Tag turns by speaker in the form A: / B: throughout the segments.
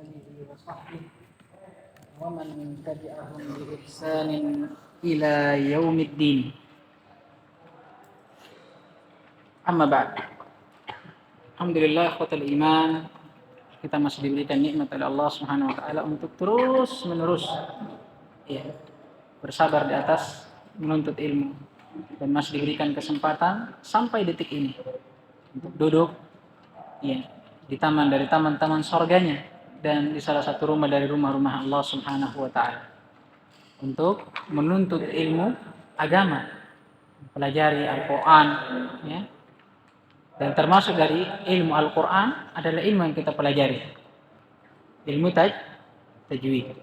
A: آله وصحبه ومن تبعهم بإحسان إلى يوم الدين. Amma ba'd. Alhamdulillah ikhwatal iman, kita masih diberikan nikmat oleh Allah Subhanahu wa taala untuk terus menerus bersabar di atas menuntut ilmu, dan masih diberikan kesempatan sampai detik ini untuk duduk di taman dari taman-taman surganya dan di salah satu rumah dari rumah-rumah Allah Subhanahu wa taala untuk menuntut ilmu agama, pelajari Al-Qur'an Dan termasuk dari ilmu Al-Quran adalah ilmu yang kita pelajari. Ilmu tajwid.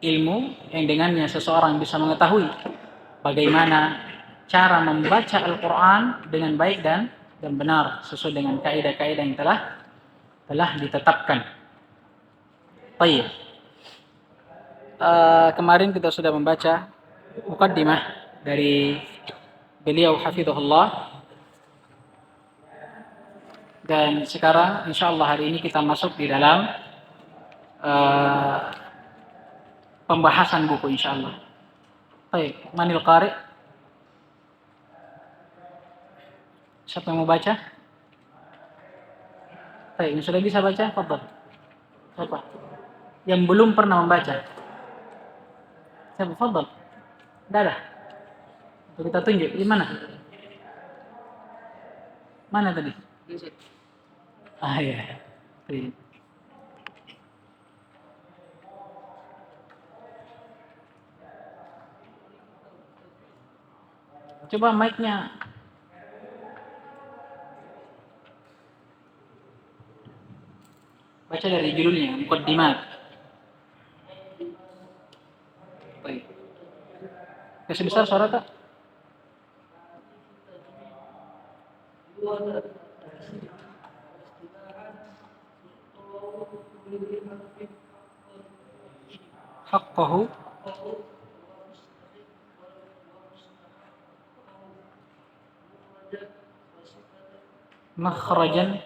A: Ilmu yang dengannya seseorang bisa mengetahui bagaimana cara membaca Al-Quran dengan baik dan benar sesuai dengan kaidah-kaidah yang telah ditetapkan. Baik. Kemarin kita sudah membaca muqaddimah dari beliau hafizahullah. Dan sekarang insyaallah hari ini kita masuk di dalam pembahasan buku insyaallah. Baik, manil qari? Siapa yang mau baca? Baik, yang sudah bisa baca, fadhal. Siapa? Yang belum pernah membaca? Siapa? Fadhal. Dah. Kita tunjuk di mana? Mana tadi? Ya. Baik. Coba mic-nya. Baca dari judulnya, muqaddimat. Baik. Kasih besar suara tak? Haqqahu makhrajan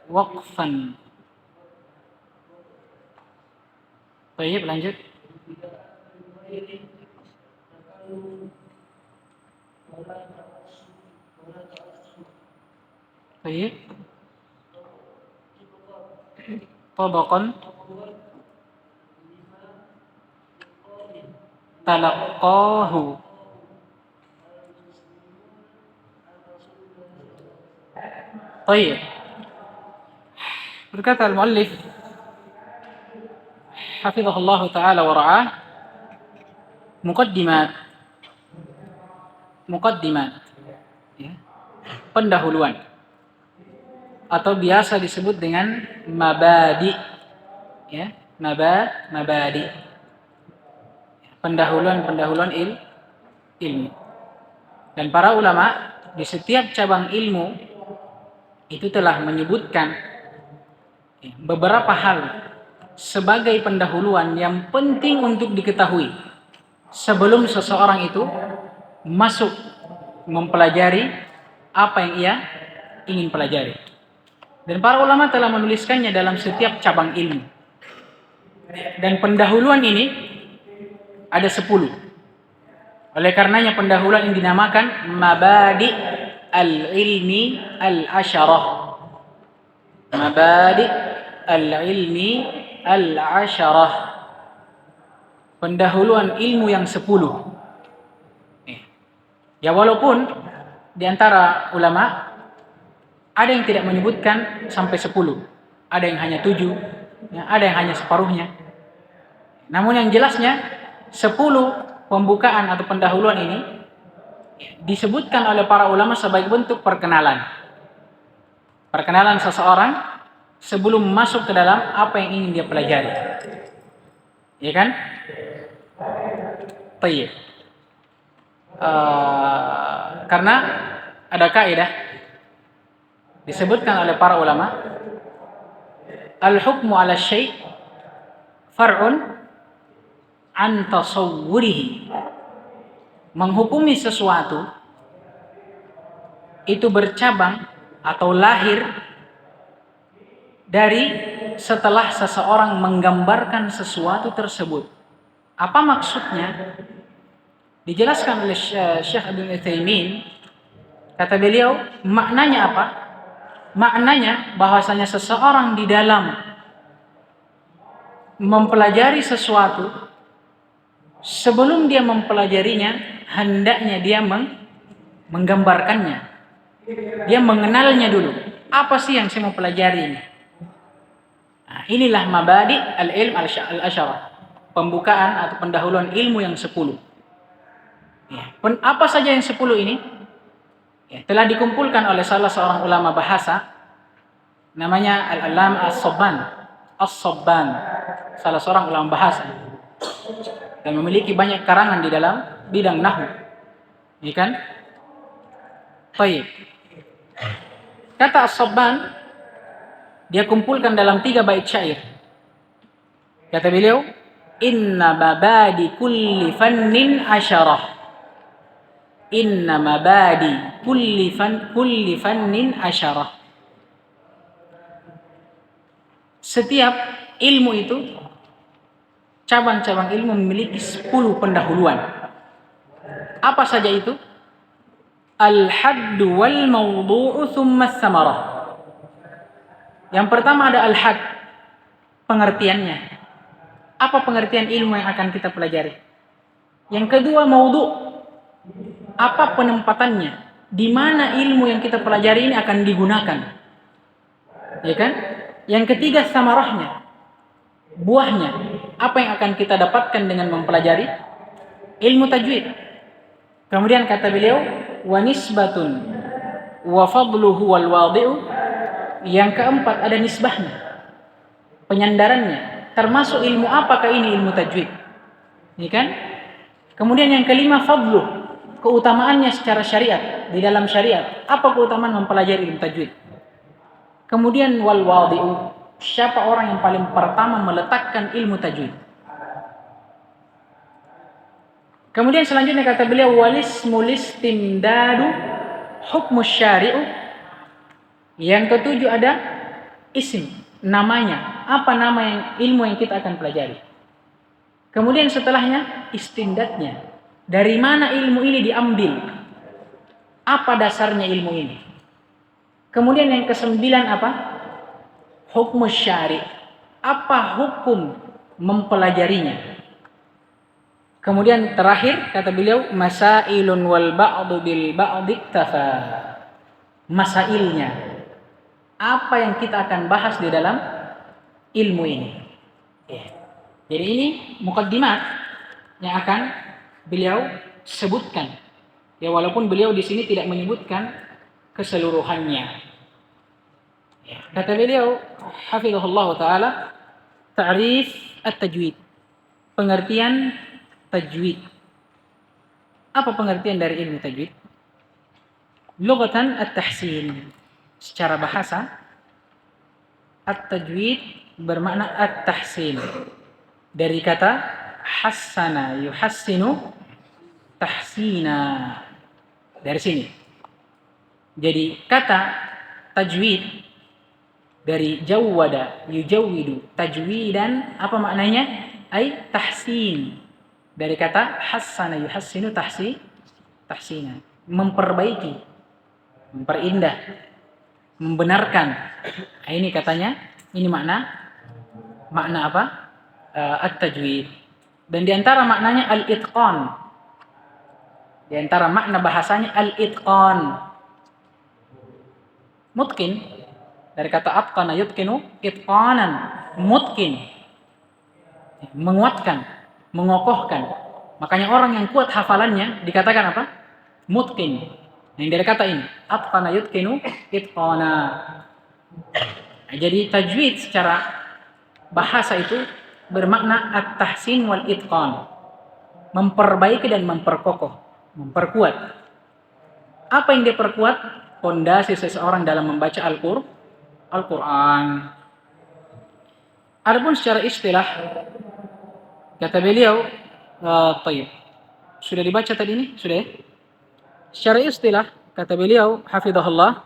A: waqfan. Baik, lanjut. Baik. Tabaqan talaqqahu. Baik. Berkata al-muallif hafizahullah taala wa ra'ah, muqaddimat ya, pendahuluan atau biasa disebut dengan mabadi ya, mabadi, pendahuluan ilmu. Dan para ulama di setiap cabang ilmu itu telah menyebutkan beberapa hal sebagai pendahuluan yang penting untuk diketahui sebelum seseorang itu masuk mempelajari apa yang ia ingin pelajari. Dan para ulama telah menuliskannya dalam setiap cabang ilmu. Dan pendahuluan ini ada 10. Oleh karenanya pendahuluan ini dinamakan mabadi al-ilmi al-asyarah. Mabadi al-ilmi al-asyarah. Pendahuluan ilmu yang 10. Ya, walaupun di antara ulama ada yang tidak menyebutkan sampai 10, ada yang hanya 7, ada yang hanya separuhnya. Namun yang jelasnya 10 pembukaan atau pendahuluan ini disebutkan oleh para ulama sebagai bentuk perkenalan seseorang sebelum masuk ke dalam apa yang ingin dia pelajari. Ya kan? Baik. Karena ada kaidah disebutkan oleh para ulama, al-hukmu 'ala syai' far'un an tasawwurihi. Menghukumi sesuatu itu bercabang atau lahir dari setelah seseorang menggambarkan sesuatu tersebut. Apa maksudnya? Dijelaskan oleh Syekh Ibnu Utsaimin, kata beliau, maknanya apa? Maknanya bahwasanya seseorang di dalam mempelajari sesuatu, sebelum dia mempelajarinya, hendaknya dia menggambarkannya. Dia mengenalnya dulu. Apa sih yang saya mau pelajari ini? Nah, inilah mabadi al-ilm al-asyarah. Pembukaan atau pendahuluan ilmu yang 10. Ya. Apa saja yang 10 ini? Ya, telah dikumpulkan oleh salah seorang ulama bahasa, namanya Al-Allamah As-Sabban, salah seorang ulama bahasa, dan memiliki banyak karangan di dalam bidang nahwu. Ya kan? Baik. Kata As-Sabban, dia kumpulkan dalam 3 bait syair. Kata beliau, inna mabadi kulli fannin asyarah. Inna mabadi kulli fannin asyarah. Setiap ilmu itu, cabang-cabang ilmu memiliki 10 pendahuluan. Apa saja itu? Al-hadd wal mawdu'u thumma as-samarah. Yang pertama ada al-hadd, pengertiannya. Apa pengertian ilmu yang akan kita pelajari? Yang kedua mawdu', apa penempatannya? Di mana ilmu yang kita pelajari ini akan digunakan? Ya kan? Yang ketiga samarahnya, buahnya. Apa yang akan kita dapatkan dengan mempelajari ilmu tajwid? Kemudian kata beliau, wa nisbatun wa fadluhu wal wadi'u. Yang keempat ada nisbahnya, penyandarannya. Termasuk ilmu apakah ini ilmu tajwid? Ya kan? Kemudian yang kelima fadluh, keutamaannya secara syariat, di dalam syariat. Apa keutamaan mempelajari ilmu tajwid? Kemudian wal wadi'u, siapa orang yang paling pertama meletakkan ilmu tajwid? Kemudian selanjutnya kata beliau, walismul istimdadu hukmus syari'u. Yang ketujuh ada isim, namanya. Apa nama yang ilmu yang kita akan pelajari? Kemudian setelahnya istimdadnya. Dari mana ilmu ini diambil? Apa dasarnya ilmu ini? Kemudian yang kesembilan apa? Hukmus syari'. Apa hukum mempelajarinya? Kemudian terakhir kata beliau, masailun wal ba'du bil ba'di iktafa. Masailnya. Apa yang kita akan bahas di dalam ilmu ini? Ya. Jadi ini muqaddimat yang akan beliau sebutkan. Ya, walaupun beliau di sini tidak menyebutkan keseluruhannya. Ya. Kata beliau, hafizahullah taala, ta'rif at-tajwid. Pengertian tajwid. Apa pengertian dari ilmu tajwid? Lughatan at-tahsin. Secara bahasa, at-tajwid bermakna at-tahsin. Dari kata hassana yuhassinu tahsina. Dari sini. Jadi kata tajwid dari jawwada yujawwidu tajwidan, apa maknanya? Ai tahsin. Dari kata hassana yuhassinu tahsina. Memperbaiki, memperindah, membenarkan. Nah, ini katanya, ini makna apa? At-tajwid. Dan di antara maknanya al-itqan. Di antara makna bahasanya al-itqan. Mutqin, dari kata atqana yutqinu itqanan, mutqin, menguatkan, mengokohkan. Makanya orang yang kuat hafalannya dikatakan apa? Mutqin. Yang dari kata ini, atqana yutqinu itqana. Nah, jadi tajwid secara bahasa itu bermakna at-tahsin wal itqan. Memperbaiki dan memperkokoh, memperkuat. Apa yang diperkuat? Pondasi seseorang dalam membaca Al-Quran. Adapun secara istilah, kata beliau, tayyib. Sudah dibaca tadi ini? Sudah ya? Secara istilah, kata beliau hafizahullah,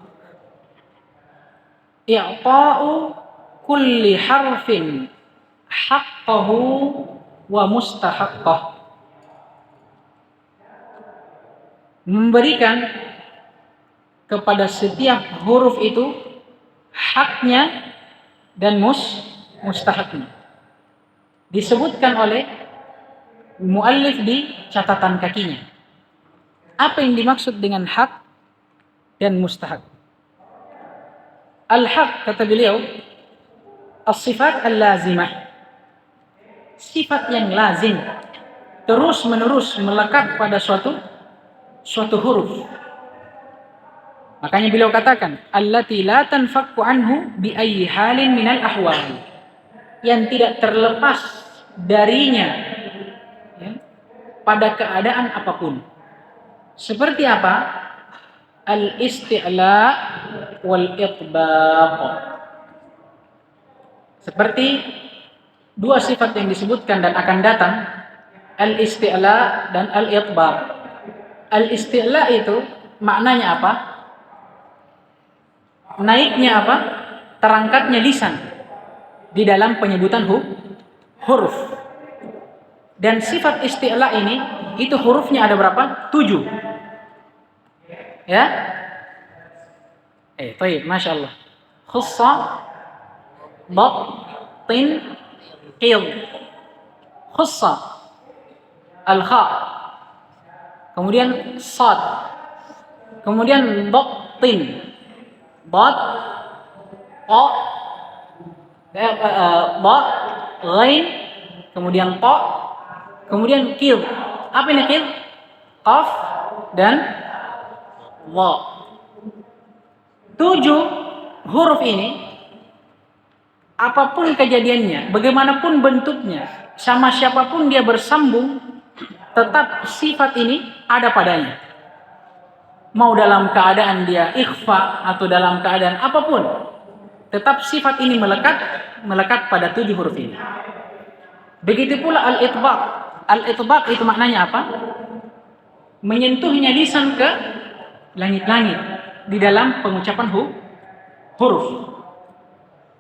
A: i'ta'u kulli harfin haqqahu wa mustahaqqah. Memberikan kepada setiap huruf itu haknya dan mustahaknya. Disebutkan oleh muallif di catatan kakinya. Apa yang dimaksud dengan hak dan mustahak? Al-haq, kata beliau, as-sifat al-lazimah. Sifat yang lazim, terus menerus melekat pada suatu huruf. Makanya beliau katakan, allati la tanfakku anhu bi ayyi halin minal ahwal. Yang tidak terlepas darinya, ya, pada keadaan apapun. Seperti apa? Al-isti'la wal itbaq. Seperti dua sifat yang disebutkan dan akan datang, al-isti'la dan al-itbaq. Al-isti'la itu maknanya apa? Naiknya apa? Terangkatnya lisan di dalam penyebutan huruf. Dan sifat isti'la ini, itu hurufnya ada berapa? 7. Ya? Baik, Masya Allah. Khussa, dot, tin, qil. Khussa, al-kha. Kemudian sad. Kemudian dot, tin. Dot, o, dot, ghain. Kemudian to. Kemudian qil. Apa ini qil? Qaf dan wa. 7 huruf ini, apapun kejadiannya, bagaimanapun bentuknya, sama siapapun dia bersambung, tetap sifat ini ada padanya. Mau dalam keadaan dia ikhfa atau dalam keadaan apapun, tetap sifat ini melekat pada 7 huruf ini. Begitu pula al-itbaq. Al-itbaq itu maknanya apa? Menyentuhnya lisan ke langit-langit di dalam pengucapan huruf.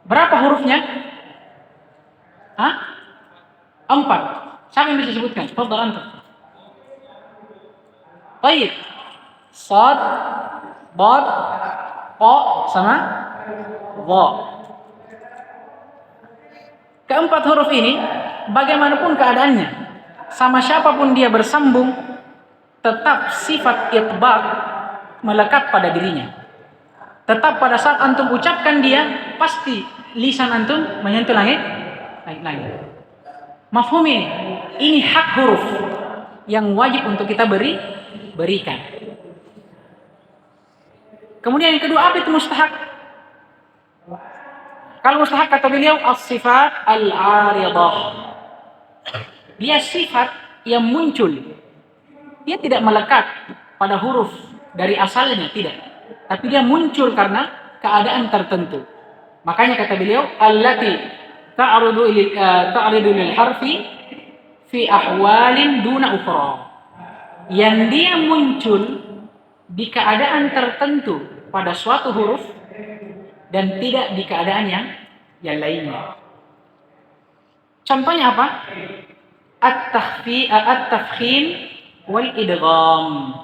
A: Berapa hurufnya? 4. Siapa yang bisa sebutkan? Fadhal antum. Baik. Sad, Dad, Qa sama Dha. Keempat huruf ini, bagaimanapun keadaannya, sama siapapun dia bersambung, tetap sifat itbaq melekat pada dirinya. Tetap pada saat antum ucapkan dia, pasti lisan antum menyentuh langit. Mafhum ini? Ini hak huruf yang wajib untuk kita berikan. Kemudian yang kedua, apa itu mustahak? Kalau mustahak kata beliau, as-sifat al-aridah. Dia sifat yang muncul. Dia tidak melekat pada huruf dari asalnya, tidak. Tapi dia muncul karena keadaan tertentu. Makanya kata beliau, allati ta'ridu lil harfi fi ahwalin duna ukhra. Yang dia muncul di keadaan tertentu pada suatu huruf dan tidak di keadaan yang lainnya. Contohnya apa? At-tafkhim wal idgham.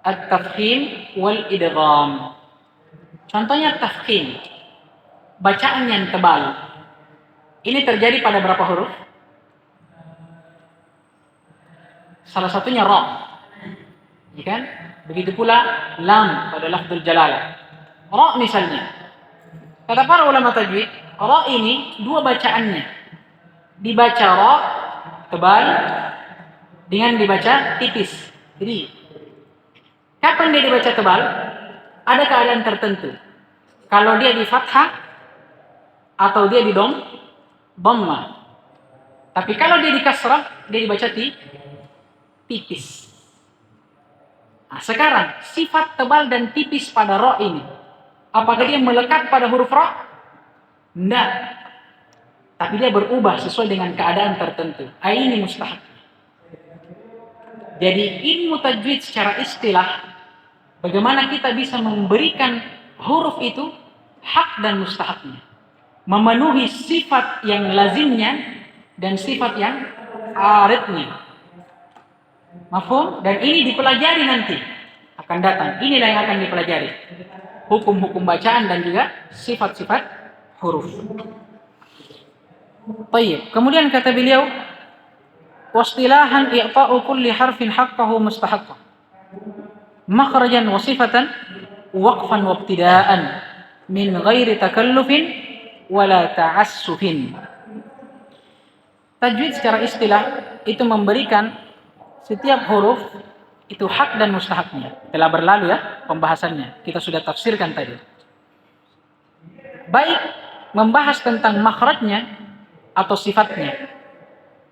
A: At-tafkhim wal idgham. Contohnya tafkhim, bacaan yang tebal. Ini terjadi pada berapa huruf? Salah satunya ra. Ya kan? Begitu pula lam pada lafzul jalalah. Ra misalnya. Kata para ulama tajwid, ra ini dua bacaannya. Dibaca ra tebal dengan dibaca tipis. Jadi kapan dia dibaca tebal? Ada keadaan tertentu. Kalau dia di fathah atau dia di dhamma. Tapi kalau dia di kasrah, dia dibaca tipis. Nah, sekarang sifat tebal dan tipis pada ra ini, apakah dia melekat pada huruf ra? Tidak. Tapi dia berubah sesuai dengan keadaan tertentu. Ini mustahak. Jadi ilmu tajwid secara istilah Bagaimana kita bisa memberikan huruf itu hak dan mustahaknya, memenuhi sifat yang lazimnya dan sifat yang aridnya. Mafhum? Dan ini dipelajari nanti, akan datang. Inilah yang akan dipelajari, hukum-hukum bacaan dan juga sifat-sifat huruf. Baik. Kemudian kata beliau, wastilahan i'ta'u kulli harfin haqqahu mustahaqqan, makhrajan wa sifatan, waqfan wa ibtida'an, min ghairi takallufin wala ta'assufin. Tajwid secara istilah itu memberikan setiap huruf itu hak dan mustahaknya. Telah berlalu ya pembahasannya. Kita sudah tafsirkan tadi. Baik membahas tentang makhrajnya atau sifatnya.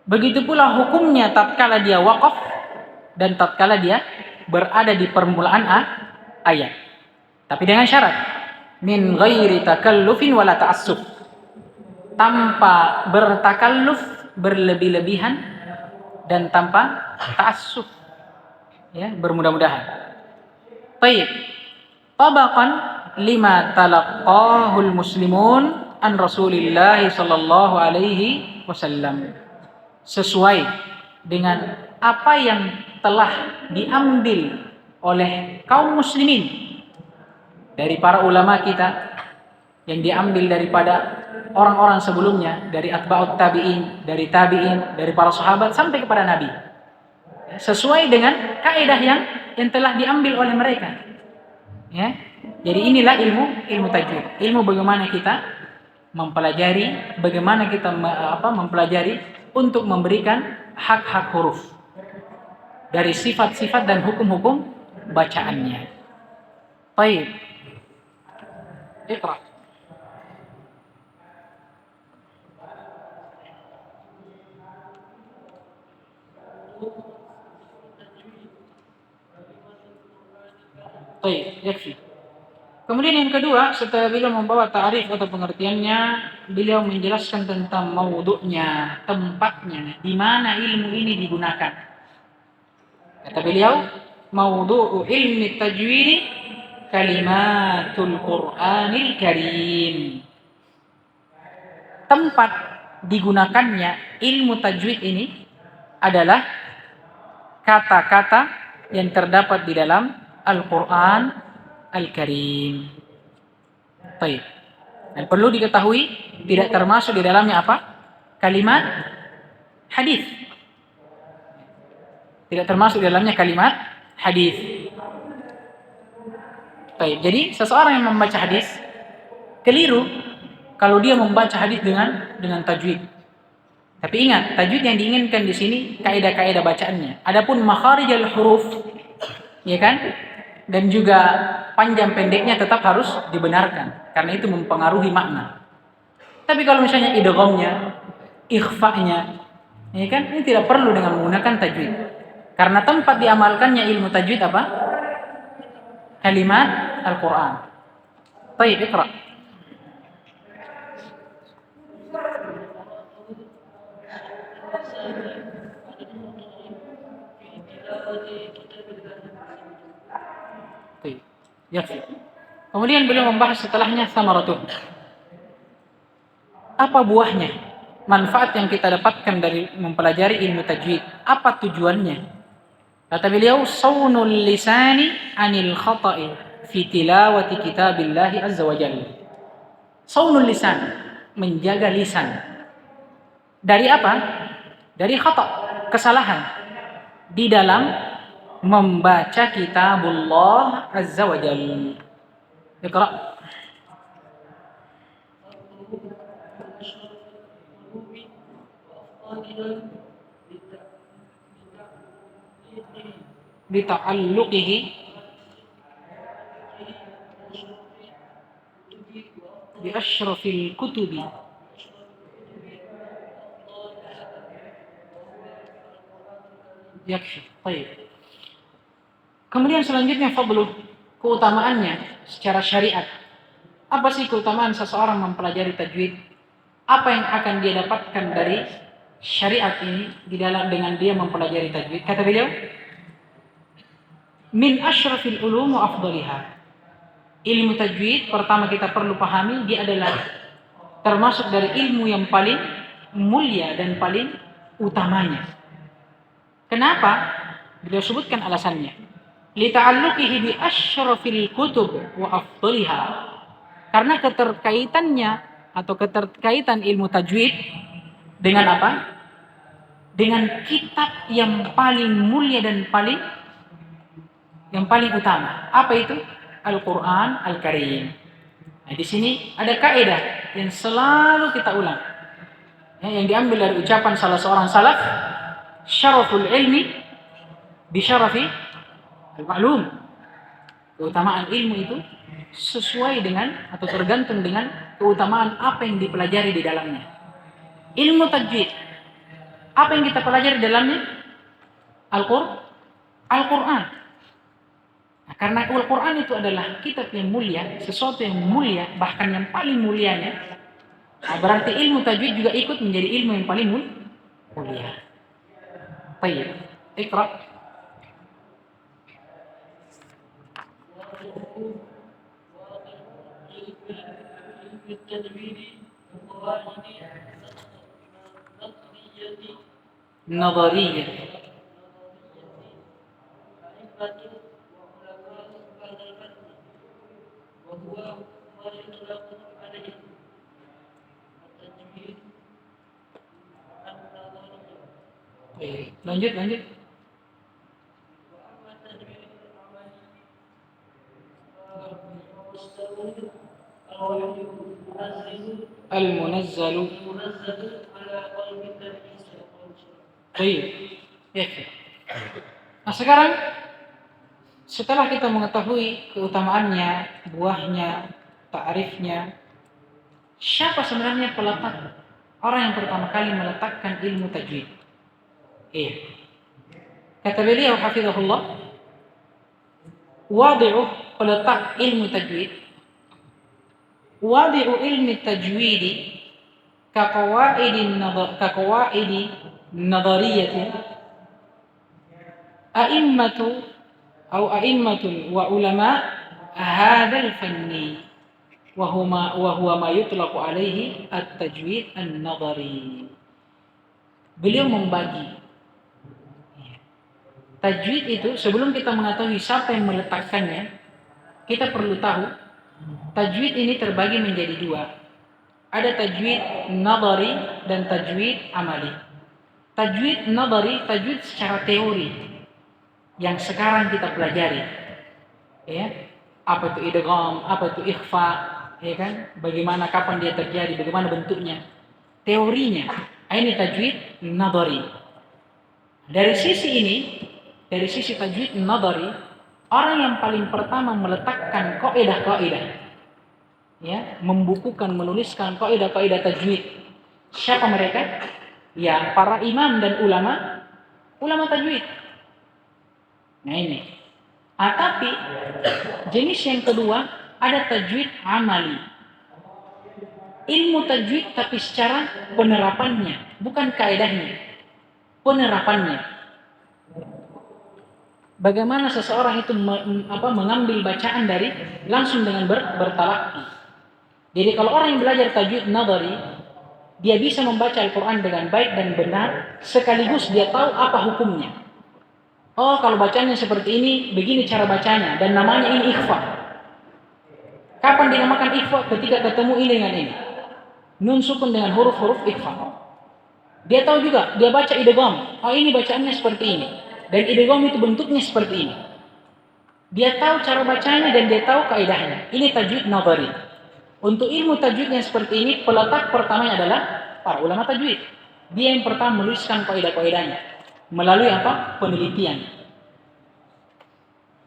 A: Begitu pula hukumnya tatkala dia waqaf dan tatkala dia berada di permulaan ayat. Tapi dengan syarat, min ghairi takallufin wala ta'assuf. Tanpa bertakalluf, berlebih-lebihan, dan tanpa ta'assuf. Ya, bermudah-mudahan. Baik. Tabaqan lima talaqqahul muslimun an Rasulillah sallallahu alaihi wasallam. Sesuai dengan apa yang telah diambil oleh kaum muslimin dari para ulama kita, yang diambil daripada orang-orang sebelumnya, dari atba'ut tabi'in, dari tabi'in, dari para sahabat sampai kepada Nabi. Sesuai dengan kaidah yang telah diambil oleh mereka. Ya. Jadi inilah ilmu tajwid. Ilmu bagaimana kita mempelajari, bagaimana kita mempelajari untuk memberikan hak-hak huruf dari sifat-sifat dan hukum-hukum bacaannya. Baik. Iqra. Baik, yakfi. Kemudian yang kedua, setelah beliau membawa ta'rif atau pengertiannya, beliau menjelaskan tentang maudhu'nya, tempatnya, di mana ilmu ini digunakan. Kata beliau, maudhu'u ilmi tajwid kalimatul Qur'anil Karim. Tempat digunakannya ilmu tajwid ini adalah kata-kata yang terdapat di dalam Al-Quran Al-Karim. Baik. Dan perlu diketahui, tidak termasuk di dalamnya apa? Kalimat hadis. Tidak termasuk di dalamnya kalimat hadis. Baik. Jadi seseorang yang membaca hadis keliru kalau dia membaca hadis dengan tajwid. Tapi ingat, tajwid yang diinginkan di sini kaidah-kaidah bacaannya. Adapun makharijul huruf, ya kan? Dan juga panjang pendeknya tetap harus dibenarkan karena itu mempengaruhi makna. Tapi kalau misalnya idghamnya, ikhfa'nya, ya kan? Ini tidak perlu dengan menggunakan tajwid. Karena tempat diamalkannya ilmu tajwid apa? Kalimat Al-Qur'an. Baik, iqra. Ya. Kemudian beliau membahas setelahnya samaratuh. Apa buahnya? Manfaat yang kita dapatkan dari mempelajari ilmu tajwid. Apa tujuannya? Kata beliau, saunul lisani anil khata'i fi tilawati kitabillahi azza wa jalla. Saunul lisan, menjaga lisan. Dari apa? Dari khata', kesalahan di dalam membaca kitabullah azza wa jalla. Iqra. Bita'alluqihi bi asyrafil kutubi yakfi. Baik. Kemudian selanjutnya fadlu, keutamaannya secara syariat. Apa sih keutamaan seseorang mempelajari tajwid? Apa yang akan dia dapatkan dari syariat ini di dalam dengan dia mempelajari tajwid? Kata beliau, min asyrafil ulum wa afdaliha. Ilmu tajwid pertama kita perlu pahami, dia adalah termasuk dari ilmu yang paling mulia dan paling utamanya. Kenapa? Beliau sebutkan alasannya. Li ta'alluqihi bi asyrafil kutub wa afdaliha. Karena keterkaitannya atau keterkaitan ilmu tajwid dengan apa? Dengan kitab yang paling mulia dan yang paling utama. Apa itu? Al-Quran Al-Karim. Nah, di sini ada kaidah yang selalu kita ulang. Yang diambil dari ucapan salah seorang salaf, syaraful ilmi bi syarafi al-ma'lum. Keutamaan ilmu itu sesuai dengan atau tergantung dengan keutamaan apa yang dipelajari di dalamnya. Ilmu tajwid, apa yang kita pelajari di dalamnya? Al-Quran. Nah, karena Al-Quran itu adalah kitab yang mulia, sesuatu yang mulia, bahkan yang paling mulianya, nah, berarti ilmu tajwid juga ikut menjadi ilmu yang paling mulia. Baik, Iqra. Nadariyah. Lanjut. Al-munazzalu. Baik. Ya. Nah, sekarang setelah kita mengetahui keutamaannya, buahnya, ta'rifnya, siapa sebenarnya peletak, orang yang pertama kali meletakkan ilmu tajwid? Iya. Kata beliau hafizahullah, wadi'u peletak ilmu tajwid, wadi'u ilmi tajwidi kaqawaidi nadariyatin a'immatul wa ulama hadzal fanni wa huwa ma yutlaqu alaihi at-tajwid an-nadari. Beliau membagi tajwid itu. Sebelum kita mengetahui siapa yang meletakkannya, kita perlu tahu tajwid ini terbagi menjadi dua. Ada tajwid nadari dan tajwid amali. Tajwid nadari, tajwid secara teori yang sekarang kita pelajari. Ya, apa itu idgham, apa itu ikhfa, ya kan? Bagaimana, kapan dia terjadi, bagaimana bentuknya, teorinya. Ini tajwid nadari. Dari sisi ini, dari sisi tajwid nadari, orang yang paling pertama meletakkan kaidah-kaidah, ya, membukukan, menuliskan kaidah-kaidah tajwid, siapa mereka? Ya, para imam dan ulama tajwid. Nah ini. Tapi jenis yang kedua ada tajwid amali. Ilmu tajwid tapi secara penerapannya, bukan kaidahnya. Penerapannya. Bagaimana seseorang itu mengambil bacaan dari langsung dengan bertalaki. Jadi kalau orang yang belajar tajwid nadari, dia bisa membaca Al-Quran dengan baik dan benar, sekaligus dia tahu apa hukumnya. Oh, kalau bacanya seperti ini, begini cara bacanya, dan namanya ini ikhfa. Kapan dinamakan ikhfa? Ketika ketemu ini dengan ini. Nun sukun dengan huruf-huruf ikhfa. Dia tahu juga, dia baca idgham. Oh, ini bacaannya seperti ini. Dan idgham itu bentuknya seperti ini. Dia tahu cara bacanya dan dia tahu kaidahnya. Ini tajwid nadari. Untuk ilmu tajwid yang seperti ini, peletak pertamanya adalah para ulama tajwid. Dia yang pertama menuliskan kaidah-kaidahnya melalui apa? Penelitian.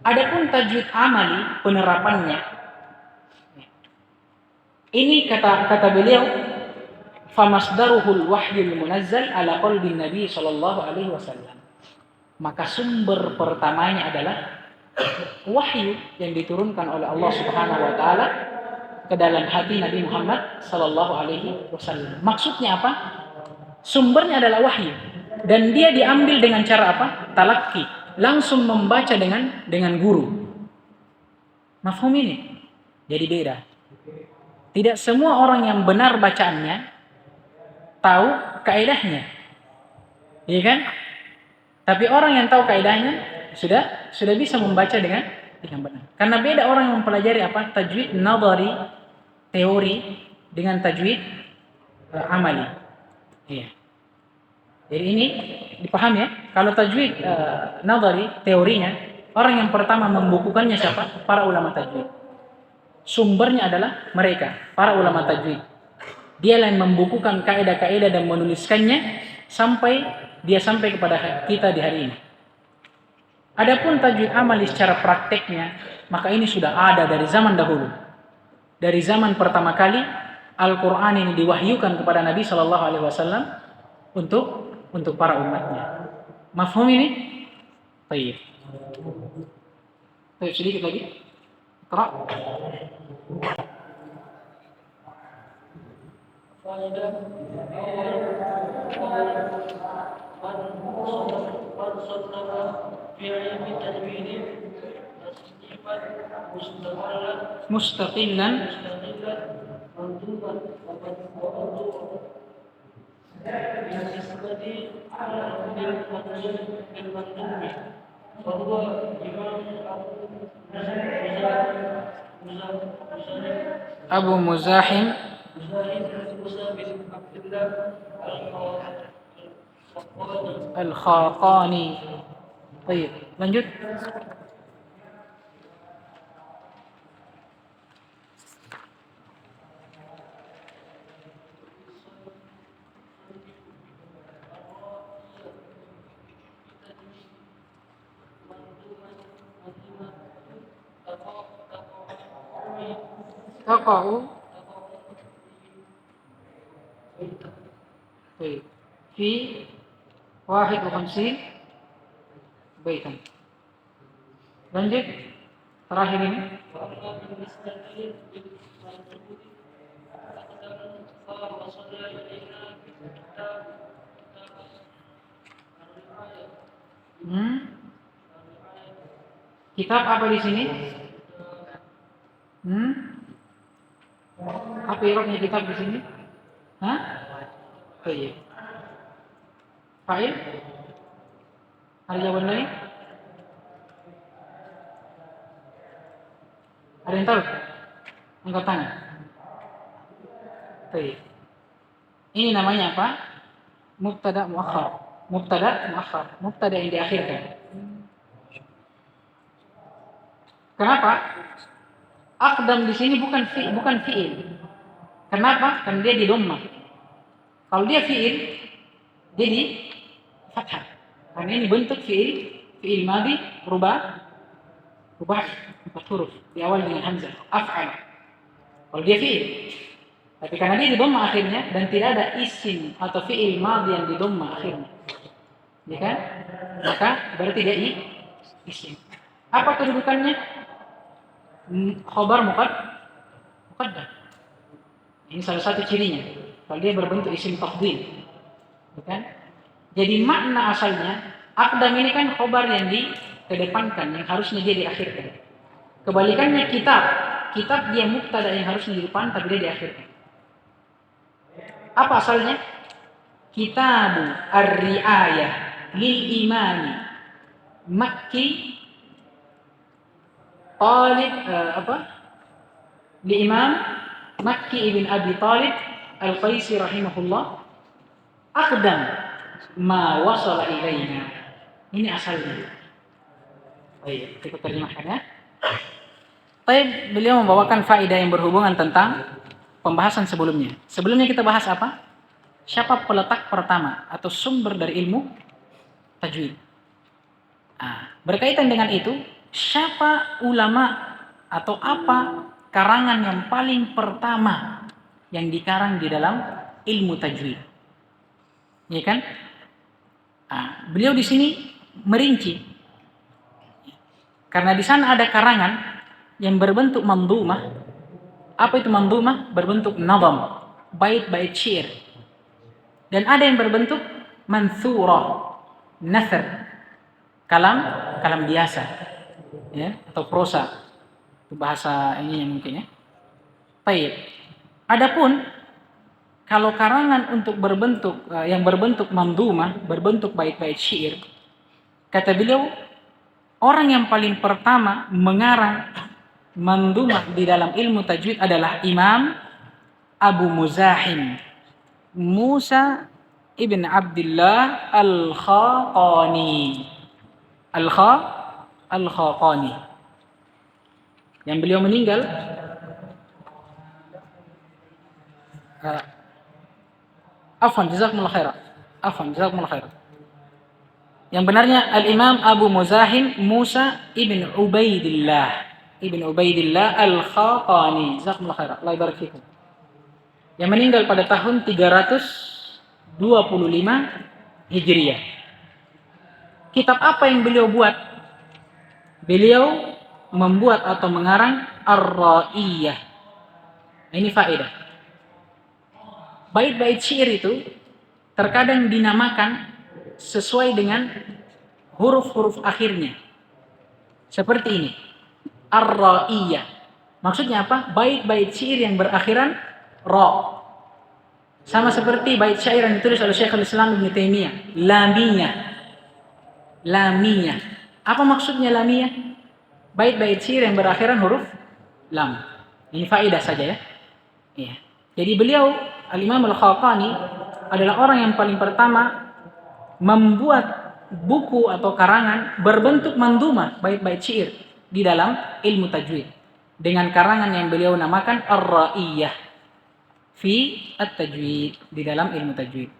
A: Adapun tajwid amali, penerapannya, ini kata beliau, famasdaruhul wahyul munazzal ala qalbin nabi sallallahu alaihi wasallam. Maka sumber pertamanya adalah wahyu yang diturunkan oleh Allah Subhanahu wa taala ke dalam hati Nabi Muhammad sallallahu alaihi wasallam. Maksudnya apa? Sumbernya adalah wahyu dan dia diambil dengan cara apa? Talaqi. langsung membaca dengan guru. Mafhum ini? Jadi beda. Tidak semua orang yang benar bacaannya tahu kaidahnya. Iya kan? Tapi orang yang tahu kaidahnya sudah bisa membaca dengan benar. Karena beda orang yang mempelajari apa? Tajwid nadhari, teori dengan tajwid amali. Iya. Jadi ini dipahami ya. Kalau tajwid nadhari, teorinya, orang yang pertama membukukannya siapa? Para ulama tajwid. Sumbernya adalah mereka, para ulama tajwid. Dia yang membukukan kaidah-kaidah dan menuliskannya sampai kepada kita di hari ini. Adapun tajwid amali secara prakteknya, maka ini sudah ada dari zaman dahulu. Dari zaman pertama kali Al-Qur'an ini diwahyukan kepada Nabi sallallahu alaihi wasallam untuk para umatnya. Mafhum ini? Baik. Baik, sedikit lagi. Iqra. Mustaqilan Abu Muzahim Al-Khaqani. Baik, lanjut. Taqa'u fi 51 baitan. Lanjut terakhir ini. Kitab apa di sini? Apa irobnya kitab di sini? Hah? Oh iya. Fa'il? Ada jawaban lain? Ada yang tahu? Angkat tangan. Baik. Ini namanya apa? Mubtada muakhar. Mubtada muakhar. Mubtada yang diakhirkan. Kenapa? Aqdam di sini bukan fi'il. Kenapa? Karena dia di dhammah. Kalau dia fi'il, jadi fathah. Karena ini bentuk fi'il madhi rubah 4 huruf di awal dengan hamzah. Af'al. Kalau dia fi'il. Tapi karena dia di dhammah akhirnya dan tidak ada isim atau fi'il madhi yang di dhammah akhirnya. Ya kan? Maka berarti dia isim. Apa kedudukannya? Khabar muqaddam. Ini salah satu cirinya. Kalau dia berbentuk isim tafdhil. Bukan? Jadi makna asalnya aqdam ini kan khabar yang dikedepankan, yang harusnya dia diakhirkan. Kebalikannya kitab dia mubtada yang harusnya di depan tapi dia diakhirkan. Apa asalnya? Kitabu ar-ri'ayah lil imani Makki Talib li Imam Makki ibn Abi Talib Al-Qaisi rahimahullah aqdam ma wasala ilaina. Ini asalnya. Baik, kita terjemahkan ya. Baik, beliau membawakan faedah yang berhubungan tentang pembahasan sebelumnya. Sebelumnya kita bahas apa? Siapa peletak pertama atau sumber dari ilmu tajwid. Berkaitan dengan itu, siapa ulama atau apa karangan yang paling pertama yang dikarang di dalam ilmu tajwid? Ya kan? Beliau di sini merinci. Karena di sana ada karangan yang berbentuk mandhumah. Apa itu mandhumah? Berbentuk nadham, bait-bait syair. Dan ada yang berbentuk manthurah, nasr, kalam kalam biasa, ya, atau prosa. Itu bahasa ininya mungkin ya. Baik. Adapun kalau karangan untuk berbentuk yang berbentuk mandumah, berbentuk bait-bait syair, kata beliau orang yang paling pertama mengarang mandumah di dalam ilmu tajwid adalah Imam Abu Muzahim Musa ibn Abdullah Al-Khaqani. Al-Khaqani. Yang beliau meninggal afwan jazakumullah khairan. Yang benarnya Al-Imam Abu Muzahim Musa ibn Ubaidillah Al-Khaqani. Jazakumullah khairan. Allah barik fikum. Yang meninggal pada tahun 325 Hijriah. Kitab apa yang beliau buat? Beliau membuat atau mengarang Ar-Ra'iyah. Ini faedah. Bait-bait syair itu terkadang dinamakan sesuai dengan huruf-huruf akhirnya. Seperti ini. Ar-Ra'iyah. Maksudnya apa? Bait-bait syair yang berakhiran ra. Sama seperti bait syair yang ditulis oleh Syekhul Islam Ibnu Taimiyah, Lamiyah. Apa maksudnya lamiyah? Bait-bait syair yang berakhiran huruf lam. Ini faedah saja ya. Iya. Jadi beliau Al-Imam Al-Khaqani adalah orang yang paling pertama membuat buku atau karangan berbentuk mandumah, bait-bait syair di dalam ilmu tajwid dengan karangan yang beliau namakan Ar-Ra'iyah fi at-tajwid, di dalam ilmu tajwid.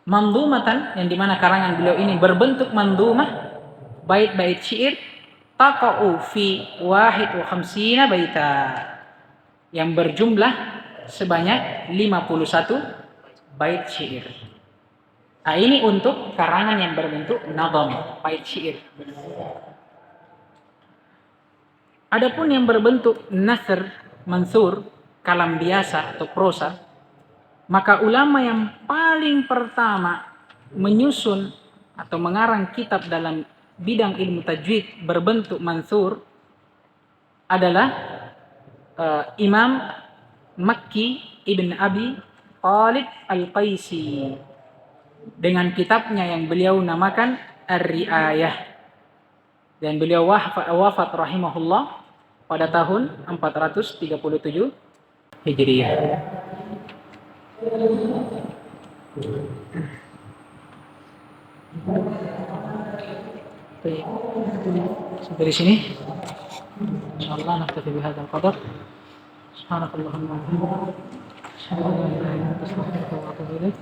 A: Mandumatan, yang dimana karangan beliau ini berbentuk mandumah, bait-bait syair taqa'u fi 51 baita, yang berjumlah sebanyak 51 bait syair. Nah, ini untuk karangan yang berbentuk nadham, bait syair. Adapun yang berbentuk nasr, mansur, kalam biasa atau prosa, maka ulama yang paling pertama menyusun atau mengarang kitab dalam bidang ilmu tajwid berbentuk mansur adalah Imam Makki Ibn Abi Talib Al-Qaisi dengan kitabnya yang beliau namakan Ar-Ri'ayah, dan beliau wafat rahimahullah pada tahun 437 Hijriah. Sampai di sini. Insyaallah naktafi bihadzal qadar. Subhanakallahumma wa bihamdika asyhadu an la ilaha illa anta astaghfiruka wa atubu ilaik.